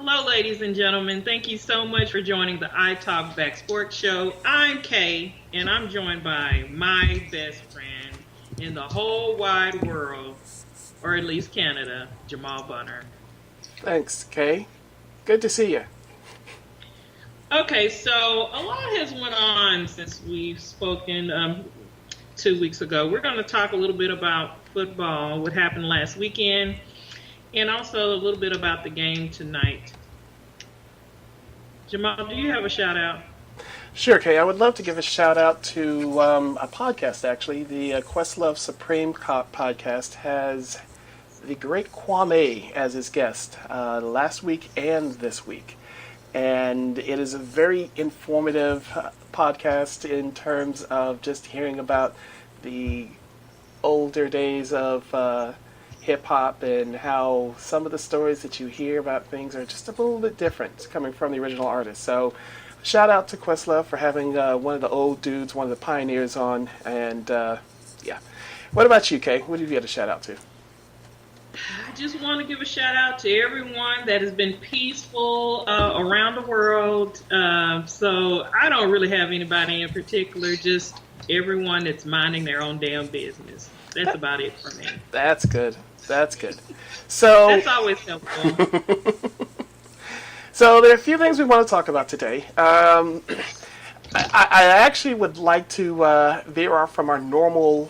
Hello, ladies and gentlemen. Thank you so much for joining the I Talk Back Sports Show. I'm Kay, and I'm joined by my best friend in the whole wide world, or at least Canada, Jamal Bunner. Thanks, Kay. Good to see you. Okay, so a lot has went on since we've spoken 2 weeks ago. We're going to talk a little bit about football, what happened last weekend, and also a little bit about the game tonight. Jamal, do you have a shout out? Sure, Kay. I would love to give a shout out to a podcast, actually. The Questlove Supreme podcast has the great Kwame as his guest last week and this week. And it is a very informative podcast in terms of just hearing about the older days of hip-hop and how some of the stories that you hear about things are just a little bit different coming from the original artist. So shout out to Questlove for having one of the old dudes, one of the pioneers on. And yeah. What about you, Kay? What did you get a shout out to? I just want to give a shout out to everyone that has been peaceful around the world. So I don't really have anybody in particular, just everyone that's minding their own damn business. That's about it for me. That's good. That's good. So that's always helpful. So there are a few things we want to talk about today. I actually would like to veer off from our normal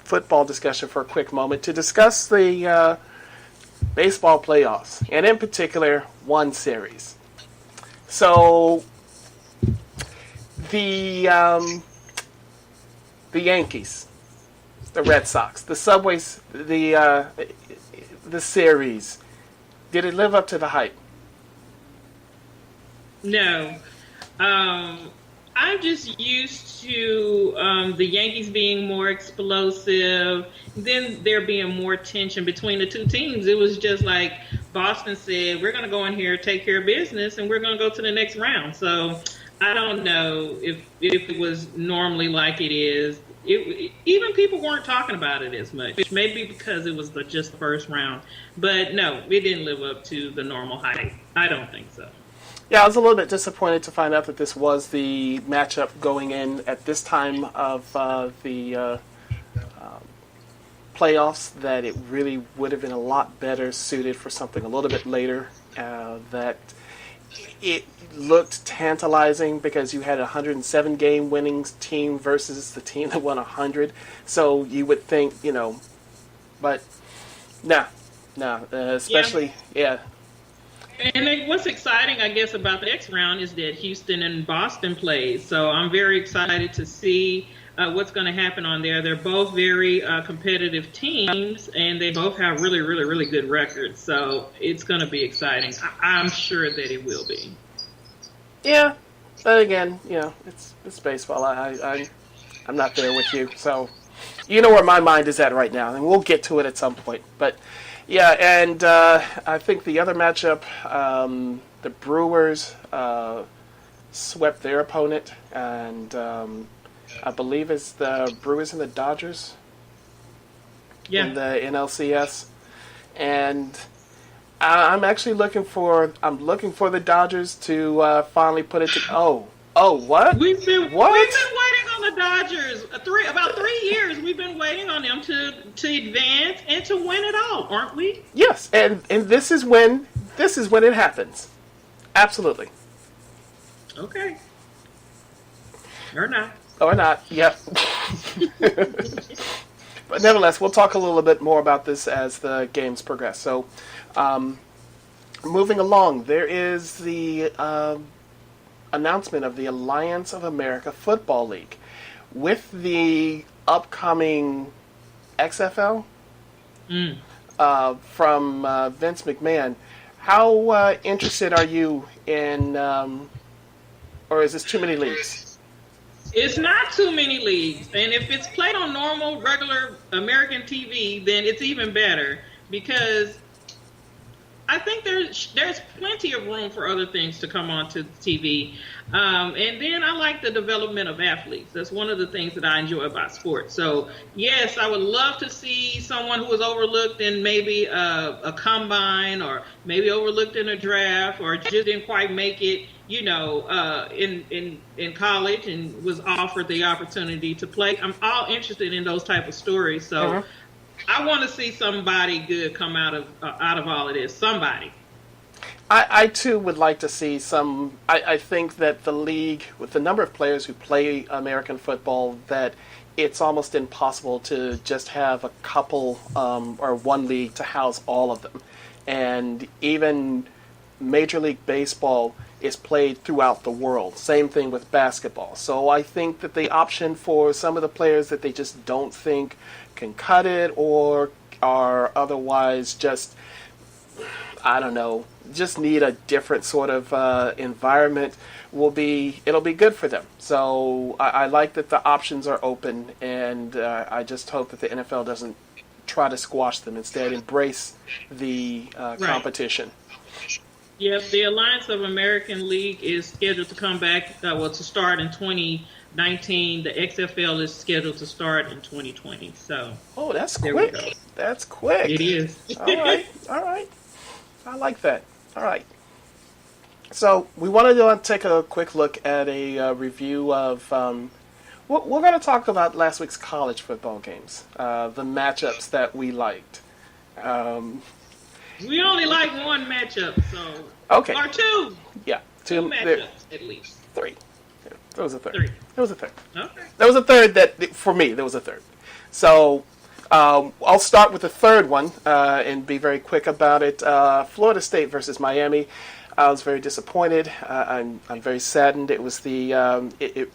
football discussion for a quick moment to discuss the baseball playoffs, and in particular, one series. So the Yankees, the Red Sox, the Subways, the series, did it live up to the hype? No. I'm just used to the Yankees being more explosive, then there being more tension between the two teams. It was just like Boston said, we're going to go in here, take care of business, and we're going to go to the next round. So I don't know if it was normally like it is. Even people weren't talking about it as much, maybe because it was just the first round. But no, it didn't live up to the normal hype. I don't think so. Yeah, I was a little bit disappointed to find out that this was the matchup going in at this time of the playoffs, that it really would have been a lot better suited for something a little bit later, that it looked tantalizing because you had a 107-game winning team versus the team that won 100. So you would think, but no, especially, yeah. And what's exciting, I guess, about the next round is that Houston and Boston played. So I'm very excited to see what's going to happen on there. They're both very competitive teams, and they both have really, really, really good records. So it's going to be exciting. I'm sure that it will be. Yeah, but again, it's baseball. I'm not there with you, so you know where my mind is at right now, and we'll get to it at some point. But yeah, and I think the other matchup, the Brewers swept their opponent, and I believe it's the Brewers and the Dodgers in the NLCS, and I'm actually looking for the Dodgers to finally put it to. Oh, what? We've been waiting on the Dodgers about 3 years. We've been waiting on them to advance and to win it all, aren't we? Yes, and this is when it happens. Absolutely. Okay. Or not. Or not. Yep. But nevertheless, we'll talk a little bit more about this as the games progress. So, moving along, there is the announcement of the Alliance of America Football League. With the upcoming XFL from Vince McMahon, how interested are you in, or is this too many leagues? It's not too many leagues. And if it's played on normal, regular American TV, then it's even better. Because I think there's plenty of room for other things to come onto TV, and then I like the development of athletes. That's one of the things that I enjoy about sports. So yes, I would love to see someone who was overlooked in maybe a combine, or maybe overlooked in a draft, or just didn't quite make it, in college and was offered the opportunity to play. I'm all interested in those type of stories. So. I want to see somebody good come out of all of this. Somebody. I too would like to see some. I think that the league, with the number of players who play American football, that it's almost impossible to just have a couple or one league to house all of them. And even Major League Baseball is played throughout the world. Same thing with basketball. So I think that the option for some of the players that they just don't think can cut it or are otherwise just, I don't know, just need a different sort of environment, it'll be good for them. So I like that the options are open, and I just hope that the NFL doesn't try to squash them, instead embrace the competition. Yes, the Alliance of American League is scheduled to come back, to start in 2019. The XFL is scheduled to start in 2020. So, that's quick. That's quick. It is. All right. I like that. All right. So we wanted to take a quick look at a review of. We're going to talk about last week's college football games, the matchups that we liked. We only like one matchup, so okay, or two. Yeah, two matchups at least. Three. There was a third. Three. There was a third. Okay. There was a third for me. There was a third. So I'll start with the third one and be very quick about it. Florida State versus Miami. I was very disappointed. I'm very saddened. It was it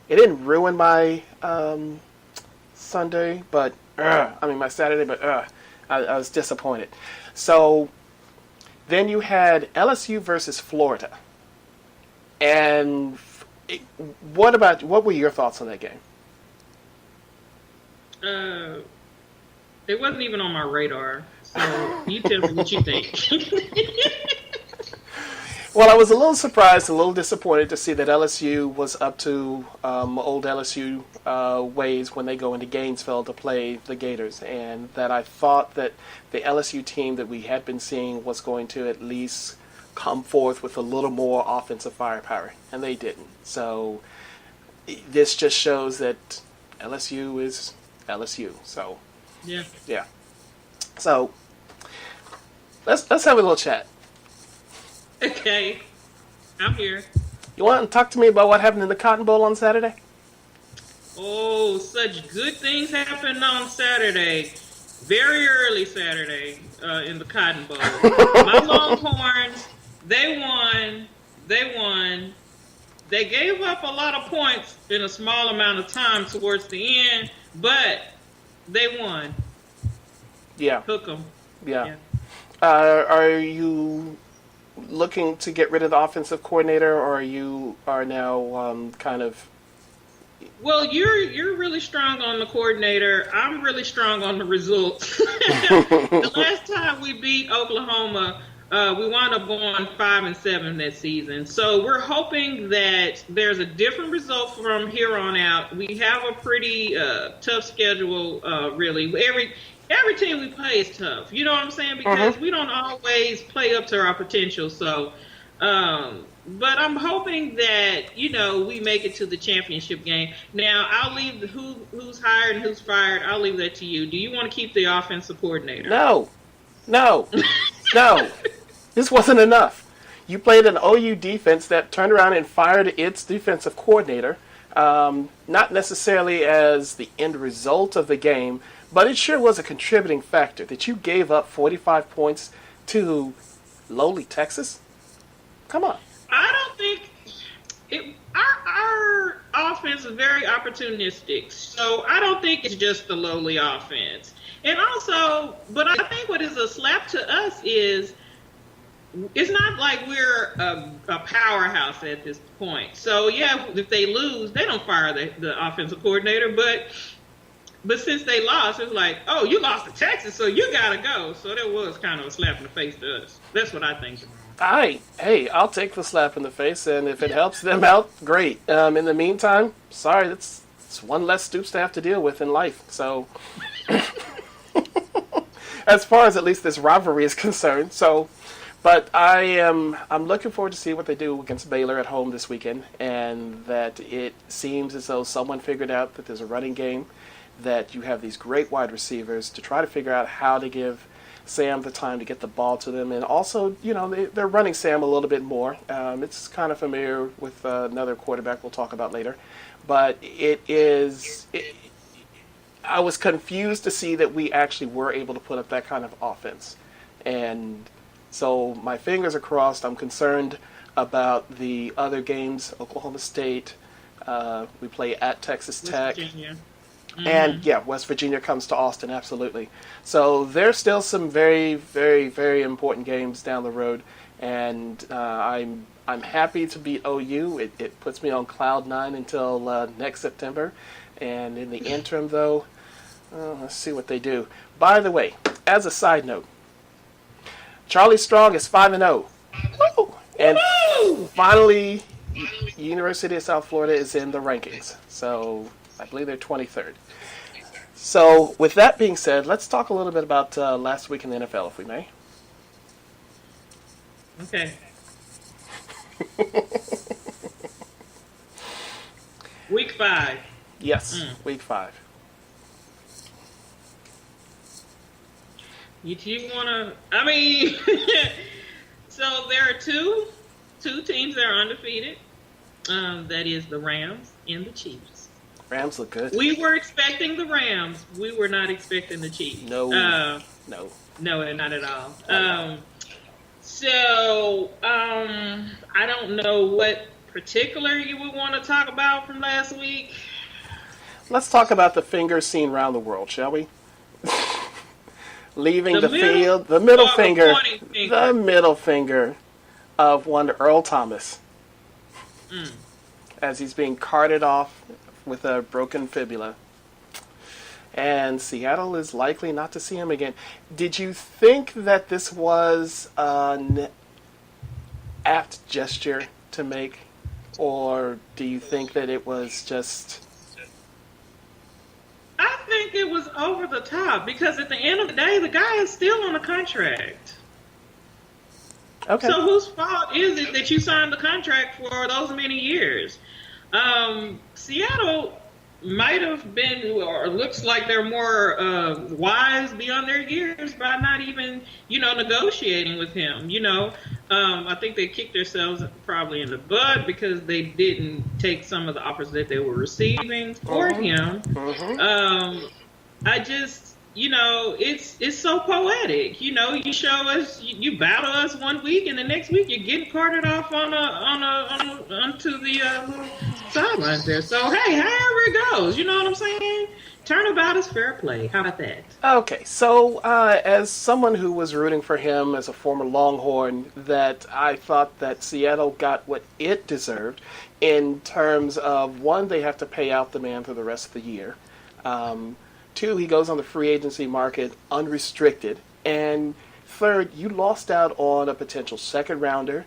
didn't ruin my Sunday, but my Saturday, but I was disappointed. So then you had LSU versus Florida. And what were your thoughts on that game? It wasn't even on my radar. So you tell me what you think. Well, I was a little surprised, a little disappointed to see that LSU was up to old LSU ways when they go into Gainesville to play the Gators, and that I thought that the LSU team that we had been seeing was going to at least come forth with a little more offensive firepower, and they didn't. So this just shows that LSU is LSU. So yeah. So let's have a little chat. Okay, I'm here. You want to talk to me about what happened in the Cotton Bowl on Saturday? Oh, such good things happened on Saturday. Very early Saturday in the Cotton Bowl. My Longhorns, they won. They gave up a lot of points in a small amount of time towards the end, but they won. Yeah. Hook 'em. Yeah. Are you looking to get rid of the offensive coordinator, or you are now kind of? Well, you're really strong on the coordinator. I'm really strong on the results. The last time we beat Oklahoma, we wound up going 5-7 that season. So we're hoping that there's a different result from here on out. We have a pretty tough schedule, really. Every team we play is tough. You know what I'm saying? Because we don't always play up to our potential. So, but I'm hoping that, we make it to the championship game. Now, I'll leave who's hired and who's fired. I'll leave that to you. Do you want to keep the offensive coordinator? No. This wasn't enough. You played an OU defense that turned around and fired its defensive coordinator, not necessarily as the end result of the game, but it sure was a contributing factor that you gave up 45 points to lowly Texas. Come on. I don't think our offense is very opportunistic, so I don't think it's just the lowly offense. And also, but I think what is a slap to us is it's not like we're a powerhouse at this point. So, yeah, if they lose, they don't fire the offensive coordinator, but But since they lost, it's like, oh, you lost to Texas, so you gotta go. So that was kind of a slap in the face to us. That's what I think. Hey, I'll take the slap in the face, and if it helps them out, great. In the meantime, sorry, it's one less Stoops to have to deal with in life. So, as far as at least this rivalry is concerned, but I'm looking forward to see what they do against Baylor at home this weekend, and that it seems as though someone figured out that there's a running game, that you have these great wide receivers to try to figure out how to give Sam the time to get the ball to them, and also, they're running Sam a little bit more. It's kind of familiar with another quarterback we'll talk about later, but I was confused to see that we actually were able to put up that kind of offense, and so my fingers are crossed. I'm concerned about the other games. Oklahoma State, we play at Texas Tech. Virginia. And West Virginia comes to Austin, absolutely. So there's still some very, very, very important games down the road, and I'm happy to beat OU. It puts me on cloud nine until next September, and in the interim, though, let's see what they do. By the way, as a side note, Charlie Strong is 5-0, and finally, University of South Florida is in the rankings. So I believe they're 23rd. So, with that being said, let's talk a little bit about last week in the NFL, if we may. Okay. Week 5. Yes, Week 5. You want to... I mean, so there are two teams that are undefeated. That is the Rams and the Chiefs. Rams look good. We were expecting the Rams. We were not expecting the Chiefs. No, not at all. I don't know what particular you would want to talk about from last week. Let's talk about the fingers seen around the world, shall we? Leaving the field, the middle finger, the middle finger of one Earl Thomas, as he's being carted off with a broken fibula. And Seattle is likely not to see him again. Did you think that this was an apt gesture to make? Or do you think that it was just... I think it was over the top, because at the end of the day, the guy is still on a contract. Okay. So whose fault is it that you signed the contract for those many years? Seattle might have been, or looks like they're more wise beyond their years by not even, negotiating with him. I think they kicked themselves probably in the butt because they didn't take some of the offers that they were receiving for him. I just, it's so poetic. You show us, you battle us one week, and the next week you're getting carted off onto the little sidelines there. So hey, however it goes, you know what I'm saying? Turnabout is fair play. How about that? Okay, so as someone who was rooting for him as a former Longhorn, that I thought that Seattle got what it deserved in terms of, one, they have to pay out the man for the rest of the year. Two, he goes on the free agency market unrestricted. And third, you lost out on a potential second rounder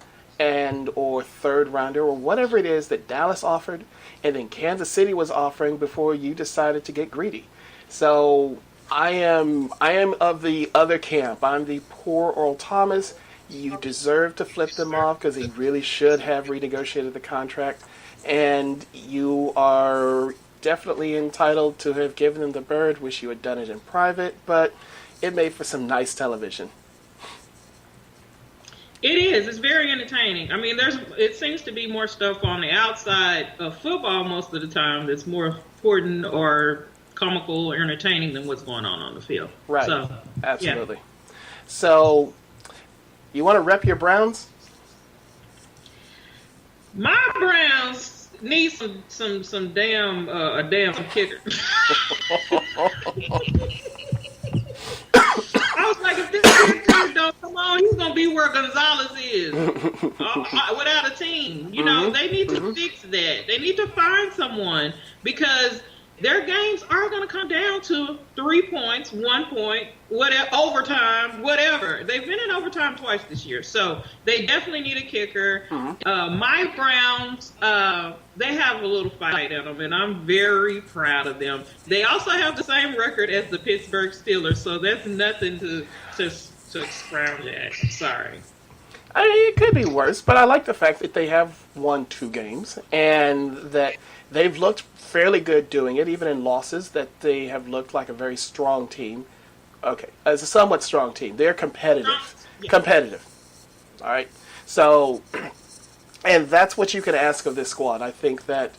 or third rounder or whatever it is that Dallas offered and then Kansas City was offering before you decided to get greedy. So I am of the other camp. I'm the poor Earl Thomas. You deserve to flip them off because he really should have renegotiated the contract. And you are definitely entitled to have given him the bird. Wish you had done it in private, but it made for some nice television. It is. It's very entertaining. I mean, it seems to be more stuff on the outside of football most of the time that's more important or comical or entertaining than what's going on the field. Right. So, absolutely. Yeah. So, you want to rep your Browns? My Browns need some damn a damn kicker. I was like, if this kid don't come on, he's gonna be where Gonzalez is without a team. They need to fix that. They need to find someone because their games are going to come down to 3 points, 1 point, whatever, overtime, whatever. They've been in overtime twice this year, so they definitely need a kicker. My Browns, they have a little fight in them, and I'm very proud of them. They also have the same record as the Pittsburgh Steelers, so that's nothing to scrounge at. Sorry. I mean, it could be worse, but I like the fact that they have won 2 games and that they've looked fairly good doing it, even in losses, that they have looked like a very strong team. Okay, as a somewhat strong team. They're competitive. Yeah. Competitive. All right? So, and that's what you can ask of this squad. I think that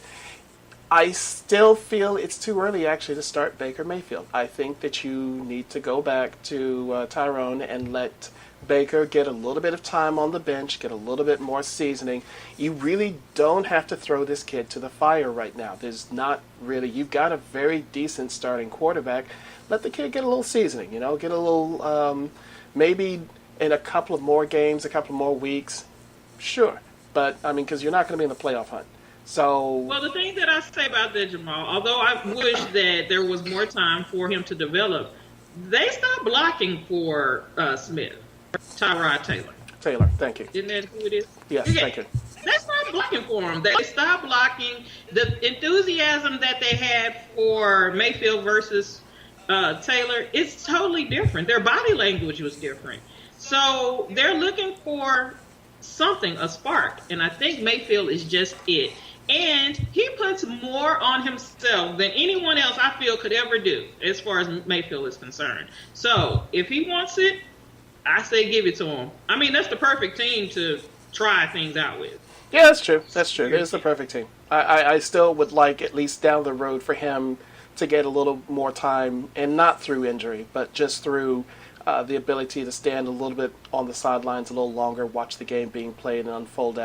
I still feel it's too early, actually, to start Baker Mayfield. I think that you need to go back to Tyrone and let Baker get a little bit of time on the bench, get a little bit more seasoning. You really don't have to throw this kid to the fire right now. There's not really. You've got a very decent starting quarterback. Let the kid get a little seasoning, get a little, maybe in a couple of more games, a couple of more weeks. Sure. But, I mean, because you're not going to be in the playoff hunt. So. Well, the thing that I say about that, Jamal, although I wish that there was more time for him to develop, they stopped blocking for Smith. Tyrod Taylor. Taylor, thank you. Isn't that who it is? Yes, yeah. Thank you. They stopped blocking for him. They stopped blocking. The enthusiasm that they had for Mayfield versus Taylor is totally different. Their body language was different. So they're looking for something, a spark. And I think Mayfield is just it. And he puts more on himself than anyone else I feel could ever do as far as Mayfield is concerned. So if he wants it, I say give it to him. I mean, that's the perfect team to try things out with. Yeah, that's true. That's true. It is the perfect team. I still would like, at least down the road, for him to get a little more time, and not through injury, but just through the ability to stand a little bit on the sidelines a little longer, watch the game being played and unfold,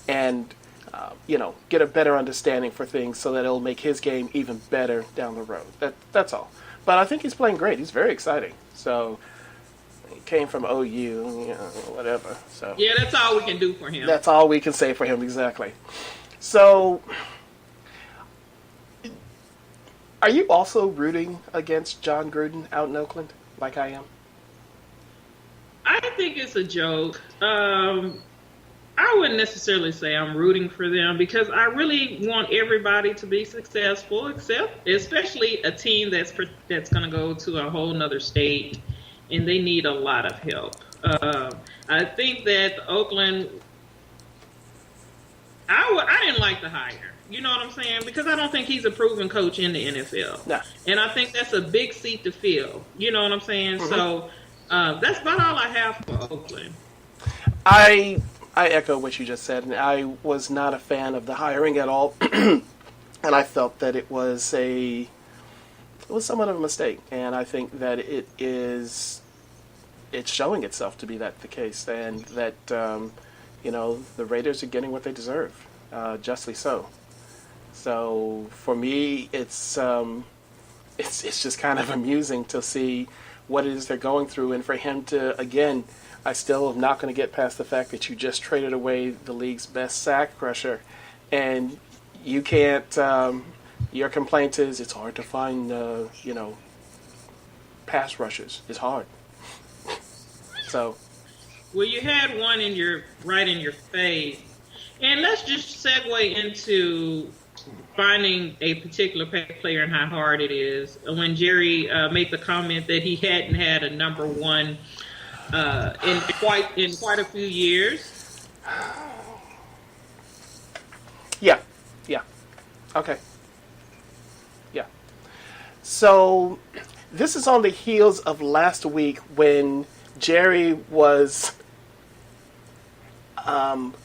and get a better understanding for things so that it'll make his game even better down the road. That's all. But I think he's playing great. He's very exciting. So. Came from OU, whatever. So yeah, that's all we can do for him. That's all we can say for him, exactly. So, are you also rooting against John Gruden out in Oakland, like I am? I think it's a joke. I wouldn't necessarily say I'm rooting for them because I really want everybody to be successful, especially a team that's going to go to a whole nother state. And they need a lot of help. I think that Oakland, I didn't like the hire. You know what I'm saying? Because I don't think he's a proven coach in the NFL. No. And I think that's a big seat to fill. You know what I'm saying? Mm-hmm. So that's about all I have for Oakland. I echo what you just said. And I was not a fan of the hiring at all. And I felt that it was somewhat of a mistake, and I think that it's showing itself to be the case, and that the Raiders are getting what they deserve, justly so. So for me, it's just kind of amusing to see what it is they're going through, and for him to, again, I still am not going to get past the fact that you just traded away the league's best sack crusher, and you can't. Your complaint is it's hard to find, pass rushers. It's hard. So. Well, you had one right in your face. And let's just segue into finding a particular player and how hard it is. When Jerry made the comment that he hadn't had a number one in quite a few years. Yeah. Okay. So, this is on the heels of last week when Jerry was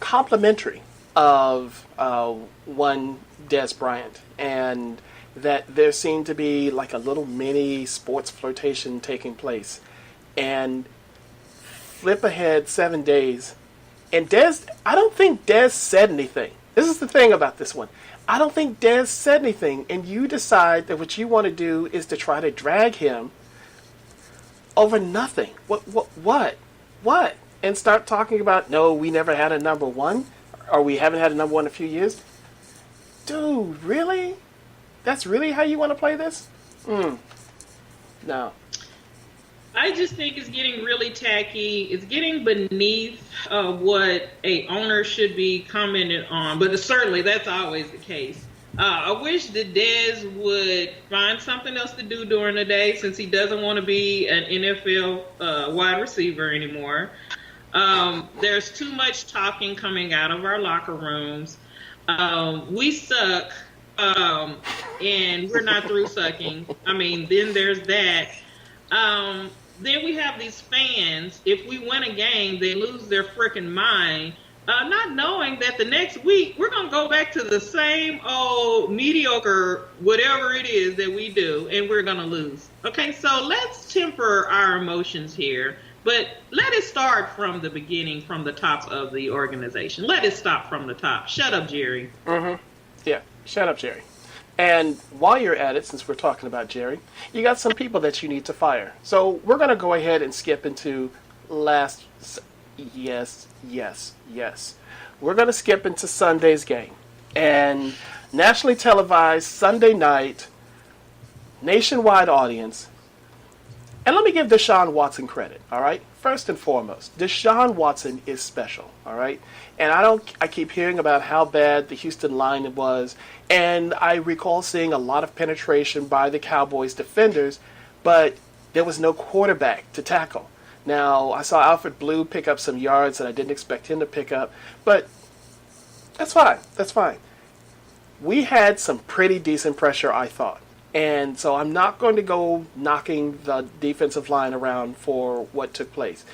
complimentary of one Des Bryant, and that there seemed to be like a little mini sports flirtation taking place. And flip ahead 7 days, and I don't think Des said anything. This is the thing about this one. I don't think Des said anything, and you decide that what you want to do is to try to drag him over nothing. What? And start talking about, no, we never had a number one, or we haven't had a number one in a few years. Dude, really? That's really how you want to play this? No. I just think it's getting really tacky. It's getting beneath what a owner should be commented on, but certainly that's always the case. I wish that Dez would find something else to do during the day since he doesn't want to be an NFL wide receiver anymore. There's too much talking coming out of our locker rooms. We suck, and we're not through sucking. I mean, then there's that. Then we have these fans. If we win a game, they lose their freaking mind, not knowing that the next week we're going to go back to the same old mediocre whatever it is that we do, and we're going to lose. Okay, so let's temper our emotions here, but let it start from the beginning, from the top of the organization. Let it stop from the top. Shut up, Jerry. Yeah, shut up, Jerry. And while you're at it, since we're talking about Jerry, you got some people that you need to fire. So we're going to go ahead and skip into yes. We're going to skip into Sunday's game. And nationally televised Sunday night, nationwide audience. And let me give Deshaun Watson credit, all right? First and foremost, Deshaun Watson is special, all right? And I keep hearing about how bad the Houston line was, and I recall seeing a lot of penetration by the Cowboys defenders, but there was no quarterback to tackle. Now, I saw Alfred Blue pick up some yards that I didn't expect him to pick up, but that's fine. We had some pretty decent pressure, I thought. And so I'm not going to go knocking the defensive line around for what took place.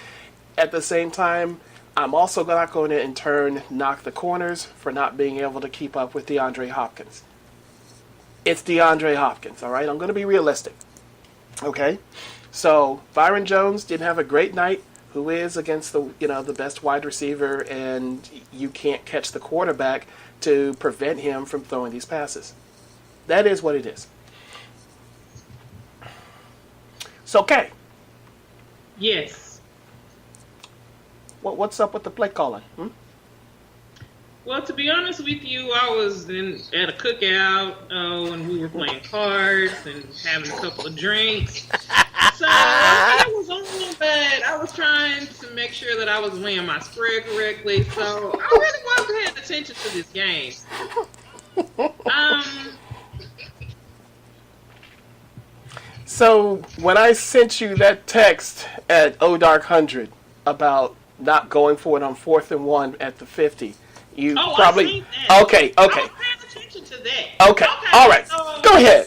At the same time, I'm also not going to, in turn, knock the corners for not being able to keep up with DeAndre Hopkins. It's DeAndre Hopkins, all right? I'm going to be realistic, okay? So Byron Jones didn't have a great night. Who is against the best wide receiver, and you can't catch the quarterback to prevent him from throwing these passes. That is what it is. So, okay. Yes. What's up with the play calling? Well, to be honest with you, I was at a cookout, and we were playing cards and having a couple of drinks. So it was on, but I was trying to make sure that I was weighing my spread correctly. So I really wasn't paying attention to this game. So when I sent you that text at Dark100 about not going for it on 4th and 1 at the 50, you probably... I seen that. Okay. I was paying attention to that. Okay. All right. So go ahead.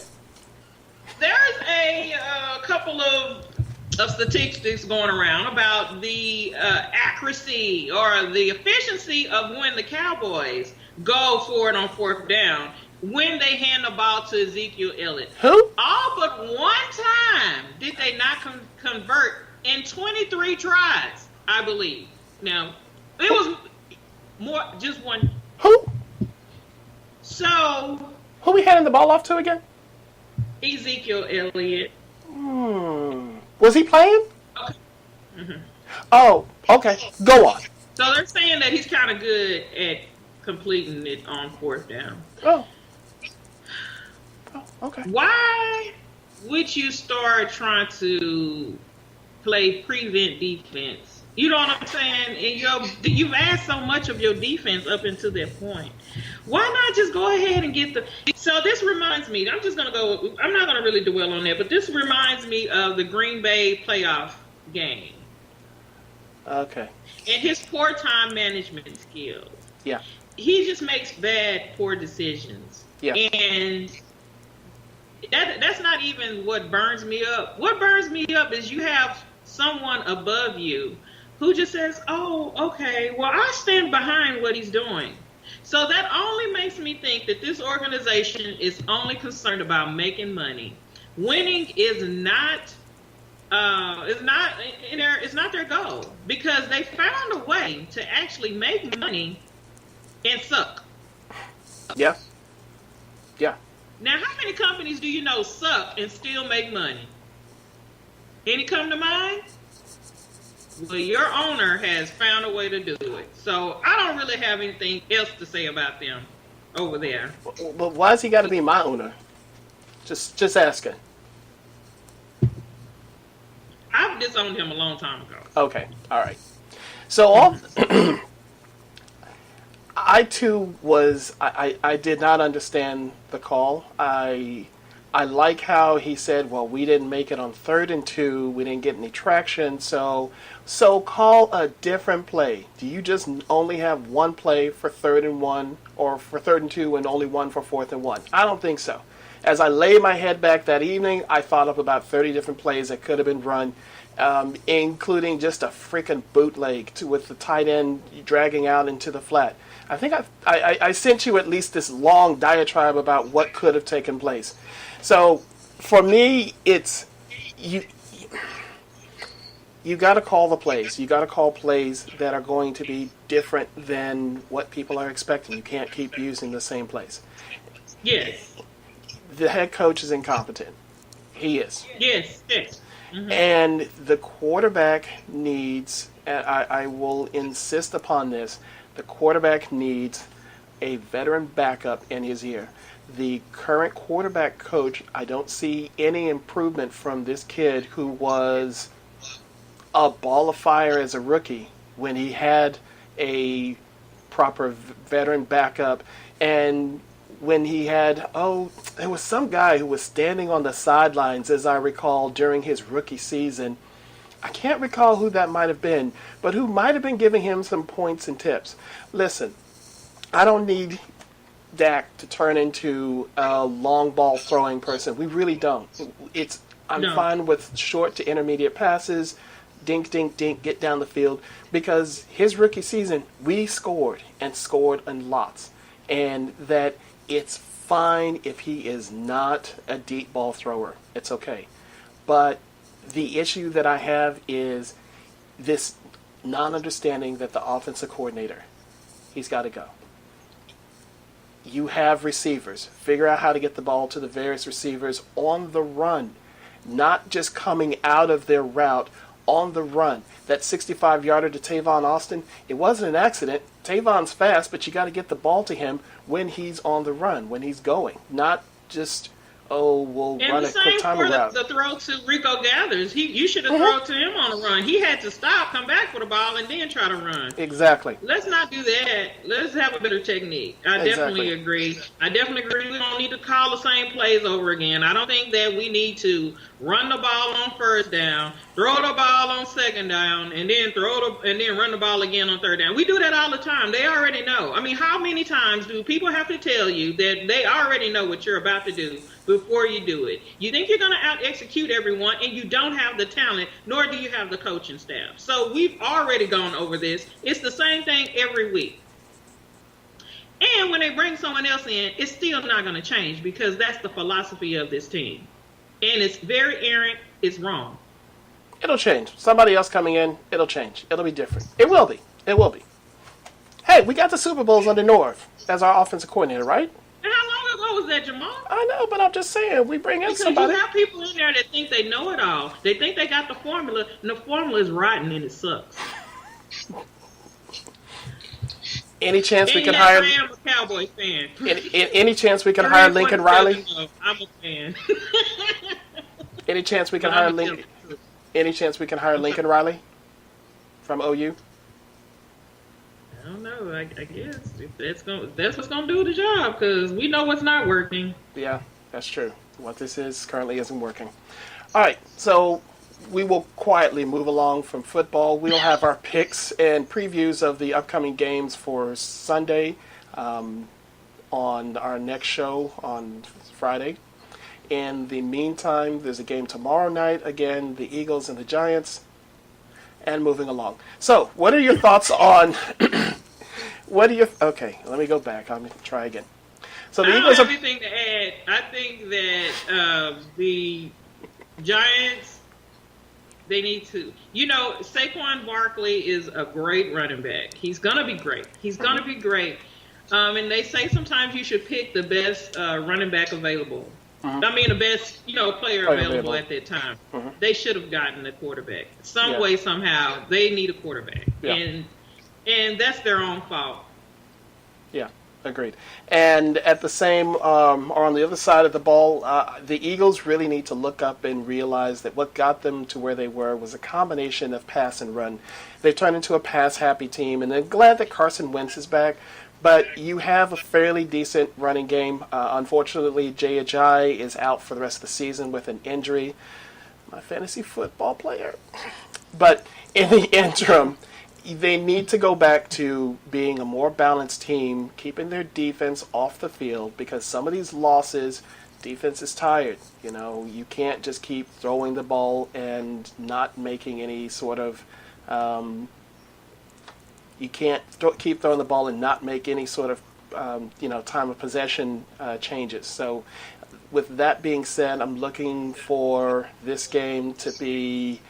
There's a couple of statistics going around about the accuracy or the efficiency of when the Cowboys go for it on 4th down when they hand the ball to Ezekiel Elliott. Who? All but one time did they not convert in 23 tries, I believe. Now, it was more, just one. Who? So, Who we handing the ball off to again? Ezekiel Elliott. Was he playing? Okay. Mm-hmm. Oh, okay. Go on. So they're saying that he's kind of good at completing it on 4th down. Oh, okay. Why would you start trying to play prevent defense? You know what I'm saying? And you've asked so much of your defense up until that point. Why not just go ahead and get the... So this reminds me, I'm not going to really dwell on that, but this reminds me of the Green Bay playoff game. Okay. And his poor time management skills. Yeah. He just makes poor decisions. Yeah. And that's not even what burns me up. What burns me up is you have someone above you who just says, oh, okay, well, I stand behind what he's doing. So that only makes me think that this organization is only concerned about making money. Winning is not their goal, because they found a way to actually make money and suck. Yeah. Yeah. Now, how many companies do you know suck and still make money? Any come to mind? Well, your owner has found a way to do it. So I don't really have anything else to say about them over there. But why's he got to be my owner? Just asking. I've disowned him a long time ago. Okay, all right. So all I too was I did not understand the call. I like how he said, "Well, we didn't make it on 3rd and 2. We didn't get any traction. So call a different play. Do you just only have one play for 3rd and 1, or for 3rd and 2, and only one for 4th and 1? I don't think so." As I laid my head back that evening, I thought of about 30 different plays that could have been run, including just a freaking bootleg with the tight end dragging out into the flat. I think I sent you at least this long diatribe about what could have taken place. So for me, it's you got to call the plays. You got to call plays that are going to be different than what people are expecting. You can't keep using the same plays. Yes. The head coach is incompetent. He is. Yes. Yes. Mm-hmm. And the quarterback needs, and I will insist upon this, the quarterback needs a veteran backup in his ear. The current quarterback coach, I don't see any improvement from this kid who was a ball of fire as a rookie when he had a proper veteran backup. And when he had, there was some guy who was standing on the sidelines, as I recall, during his rookie season. I can't recall who that might have been, but who might have been giving him some points and tips. Listen, I don't need Dak to turn into a long ball throwing person. We really don't. I'm fine with short to intermediate passes, dink, dink, dink, get down the field, because his rookie season, we scored in lots. And that it's fine if he is not a deep ball thrower. It's okay. But the issue that I have is this non-understanding that the offensive coordinator, he's got to go. You have receivers. Figure out how to get the ball to the various receivers on the run, not just coming out of their route, on the run. That 65-yarder to Tavon Austin, it wasn't an accident. Tavon's fast, but you got to get the ball to him when he's on the run, when he's going, not just, we'll and run a quick timing route. And the same for the throw to Rico Gathers. You should have thrown to him on the run. He had to stop, come back for the ball, and then try to run. Exactly. Let's not do that. Let's have a better technique. I definitely agree. We don't need to call the same plays over again. I don't think that we need to run the ball on 1st down, throw the ball on 2nd down, and then run the ball again on 3rd down. We do that all the time. They already know. I mean, how many times do people have to tell you that they already know what you're about to do before you do it? You think you're going to out-execute everyone, and you don't have the talent, nor do you have the coaching staff. So we've already gone over this. It's the same thing every week. And when they bring someone else in, it's still not going to change, because that's the philosophy of this team. And it's very errant. It's wrong. It'll change. Somebody else coming in, it'll change. It'll be different. It will be. It will be. Hey, we got the Super Bowls under Norv as our offensive coordinator, right? And how long ago was that, Jamal? I know, but I'm just saying, we bring in somebody. Because you have people in there that think they know it all. They think they got the formula, and the formula is rotten and it sucks. Any chance we can hire? I am a Cowboys fan. Any chance we can hire Lincoln Riley? I'm a fan. Any chance we can hire Lincoln? Any chance we can hire Lincoln Riley from OU? I don't know. I guess that's what's gonna do the job, because we know what's not working. Yeah, that's true. What this is currently isn't working. All right, so we will quietly move along from football. We'll have our picks and previews of the upcoming games for Sunday on our next show on Friday. In the meantime, there's a game tomorrow night. Again, the Eagles and the Giants. And moving along. So, what are your thoughts on... Okay, let me go back. I'm going to try again. So the Eagles have anything to add. I think that the Giants, they need to... Saquon Barkley is a great running back. He's going to be great. And they say sometimes you should pick the best running back available. I mean, the best, player available at that time. They should have gotten a quarterback. Some way, somehow, they need a quarterback. Yeah. And that's their own fault. Yeah. Agreed. And at the same, or on the other side of the ball, the Eagles really need to look up and realize that what got them to where they were was a combination of pass and run. They turned into a pass-happy team, and they're glad that Carson Wentz is back. But you have a fairly decent running game. Unfortunately, Jay Ajayi is out for the rest of the season with an injury. My fantasy football player. But in the interim, they need to go back to being a more balanced team, keeping their defense off the field, because some of these losses, defense is tired. You know, you can't just keep throwing the ball and not making any sort of you can't keep throwing the ball and not make any sort of time of possession changes. So with that being said, I'm looking for this game to be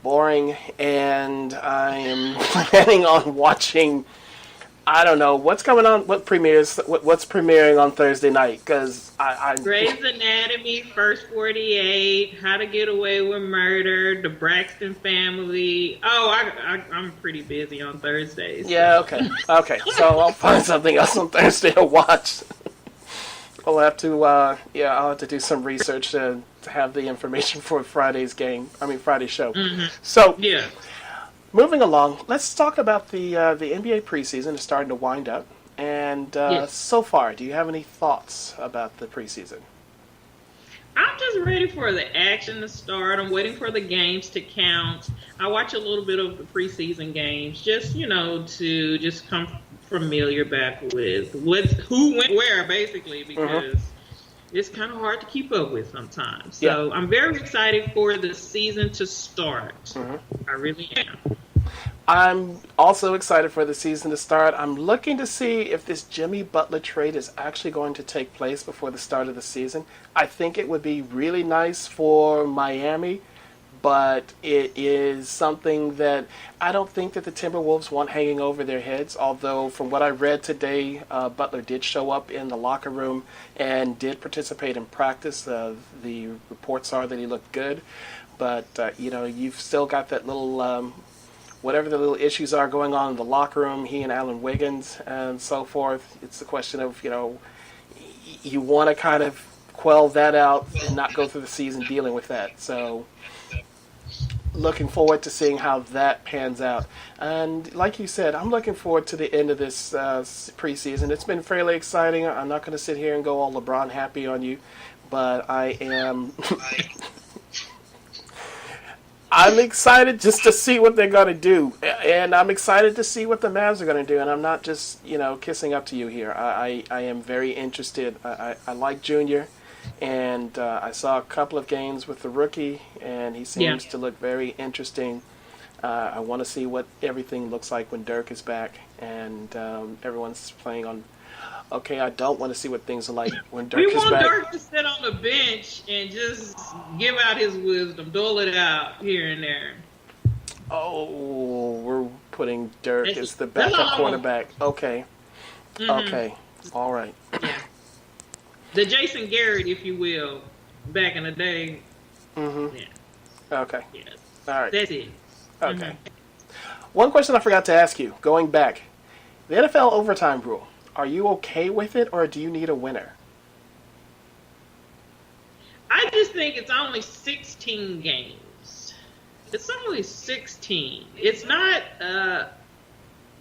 boring, and I am planning on watching. I don't know what's coming on. What's premiering on Thursday night? Because I Grey's Anatomy, First 48, How to Get Away with Murder, The Braxton Family. Oh, I'm pretty busy on Thursdays. So. Yeah. Okay. So I'll find something else on Thursday to watch. I'll have to. I'll have to do some research to have the information for Friday's show. Mm-hmm. So yeah. Moving along, let's talk about the NBA preseason is starting to wind up. And yes. So far, do you have any thoughts about the preseason? I'm just ready for the action to start. I'm waiting for the games to count. I watch a little bit of the preseason games, just to just come familiar back with who went where, basically, because it's kind of hard to keep up with sometimes. So I'm very excited for the season to start. I really am. I'm also excited for the season to start. I'm looking to see if this Jimmy Butler trade is actually going to take place before the start of the season. I think it would be really nice for Miami, but it is something that I don't think that the Timberwolves want hanging over their heads, although from what I read today, Butler did show up in the locker room and did participate in practice. The reports are that he looked good, but you've still got that little whatever the little issues are going on in the locker room, he and Alan Wiggins and so forth. It's a question of, you want to kind of quell that out and not go through the season dealing with that. So looking forward to seeing how that pans out. And like you said, I'm looking forward to the end of this preseason. It's been fairly exciting. I'm not going to sit here and go all LeBron happy on you, but I am... I'm excited just to see what they're going to do, and I'm excited to see what the Mavs are going to do, and I'm not just, kissing up to you here. I am very interested. I like Junior, and I saw a couple of games with the rookie, and he seems to look very interesting. I want to see what everything looks like when Dirk is back, and everyone's playing on... Okay, I don't want to see what things are like when Dirk is back. We want Dirk to sit on the bench and just give out his wisdom, dole it out here and there. Oh, we're putting Dirk as the backup quarterback. Okay. Okay. All right. Yeah. The Jason Garrett, if you will, back in the day. Yeah. Okay. Yes. All right. That's it. Okay. One question I forgot to ask you, going back. The NFL overtime rule. Are you okay with it, or do you need a winner? I just think it's only 16 games. It's only 16. It's not the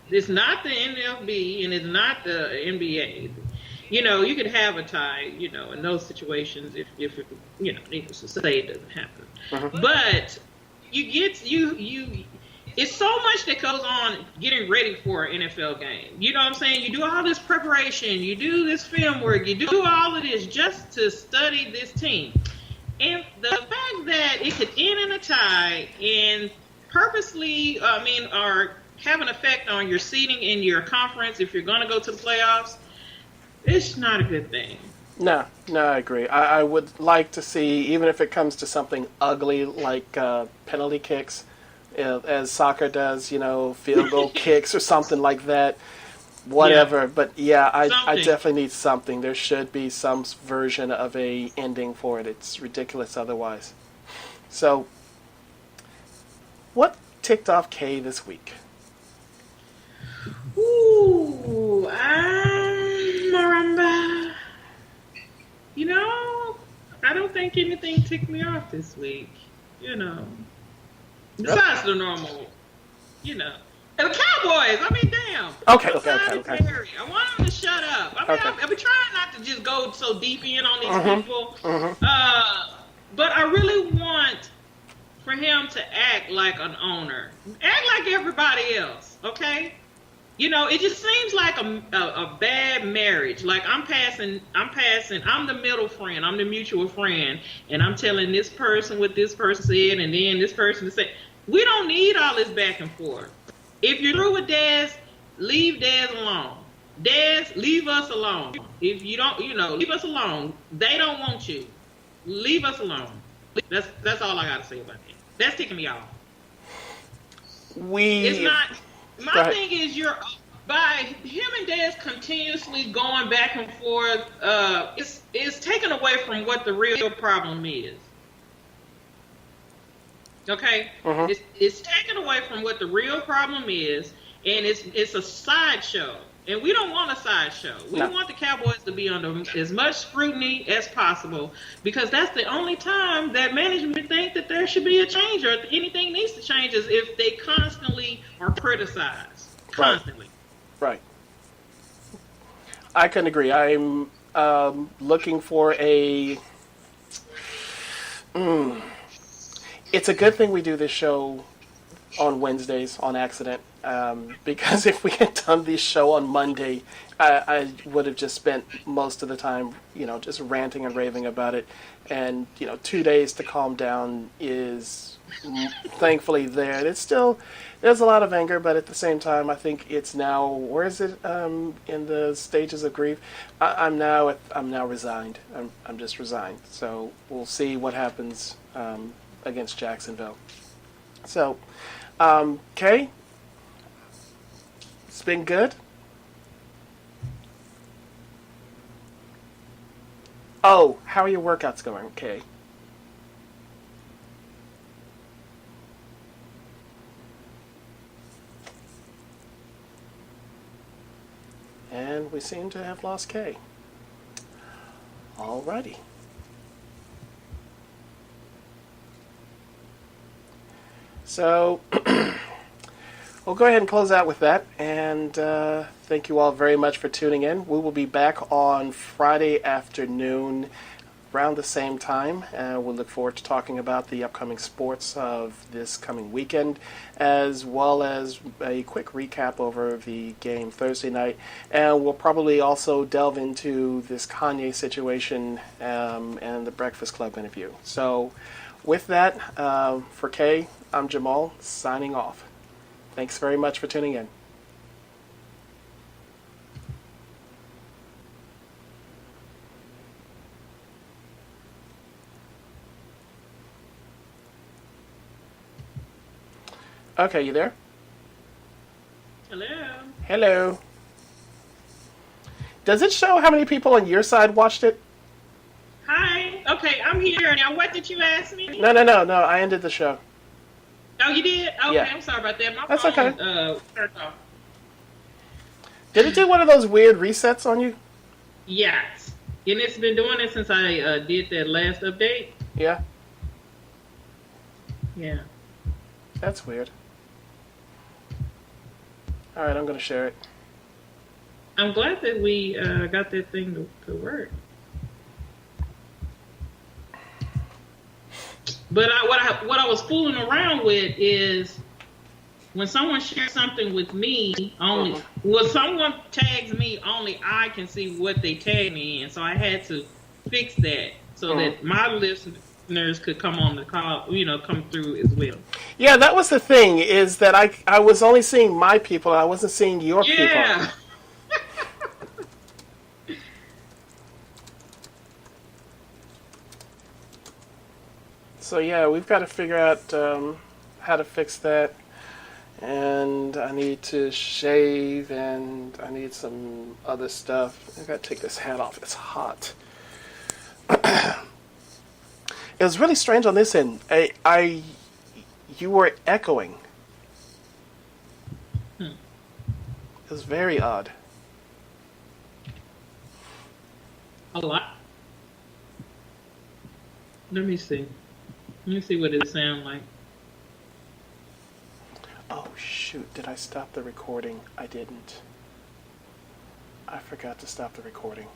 NFB and it's not the NBA. You could have a tie, in those situations if needless to say, it doesn't happen. But it's so much that goes on getting ready for an NFL game. You know what I'm saying? You do all this preparation. You do this film work. You do all of this just to study this team. And the fact that it could end in a tie and purposely, or have an effect on your seeding in your conference if you're going to go to the playoffs, it's not a good thing. No, I agree. I would like to see, even if it comes to something ugly like penalty kicks, as soccer does, field goal kicks or something like that, whatever. Yeah. But yeah, I definitely need something. There should be some version of a ending for it. It's ridiculous otherwise. So, what ticked off Kay this week? Ooh, think anything ticked me off this week. You know, Yep. besides the normal, you know. And the Cowboys, I mean, damn. Okay, I'm okay, okay, tired of okay. Perry. I want them to shut up. I mean, Okay. I've been trying not to just go so deep in on these people. Mm-hmm. But I really want for him to act like an owner. Act like everybody else, okay? You know, it just seems like a bad marriage. Like I'm the middle friend, I'm the mutual friend, and I'm telling this person what this person said, and then this person said, we don't need all this back and forth. If you're through with Daz, leave Daz alone. Daz, leave us alone. If you don't, leave us alone. They don't want you. Leave us alone. That's all I got to say about that. That's ticking me off. It's not. My thing is, by him and Daz continuously going back and forth. It's taken away from what the real problem is. Okay, it's taken away from what the real problem is, and it's a sideshow. And we don't want a sideshow. We want the Cowboys to be under as much scrutiny as possible, because that's the only time that management think that there should be a change or if anything needs to change is if they constantly are criticized. Constantly. Right. I couldn't agree. I'm looking for a... It's a good thing we do this show on Wednesdays on accident, because if we had done this show on Monday, I would have just spent most of the time, just ranting and raving about it. And 2 days to calm down is thankfully there. There's a lot of anger, but at the same time, I think it's now, where is it in the stages of grief? I'm now resigned. I'm just resigned. So we'll see what happens against Jacksonville. So, Kay, it's been good. Oh, how are your workouts going, Kay? And we seem to have lost Kay. Alrighty. So, we'll go ahead and close out with that, and thank you all very much for tuning in. We will be back on Friday afternoon around the same time. We'll look forward to talking about the upcoming sports of this coming weekend, as well as a quick recap over the game Thursday night. And we'll probably also delve into this Kanye situation and the Breakfast Club interview. So with that, for Kay, I'm Jamal, signing off. Thanks very much for tuning in. Okay, you there? Hello. Hello. Does it show how many people on your side watched it? Hi. Okay, I'm here. Now, what did you ask me? No. I ended the show. Oh, you did? Okay, Yeah. I'm sorry about that. My That's phone, okay. turned off. Did it do one of those weird resets on you? Yes. And it's been doing it since I did that last update. Yeah. Yeah. That's weird. All right, I'm going to share it. I'm glad that we got that thing to work. But what I was fooling around with is when someone shares something with me, when someone tags me, only I can see what they tag me in. So I had to fix that so that my listeners could come on the call, come through as well. Yeah, that was the thing, is that I was only seeing my people, I wasn't seeing your people. Yeah. So yeah, we've got to figure out how to fix that. And I need to shave, and I need some other stuff. I got to take this hat off. It's hot. It was really strange on this end. You were echoing. It was very odd. A lot. Let me see. Let me see what it sounds like. Oh, shoot. Did I stop the recording? I didn't. I forgot to stop the recording.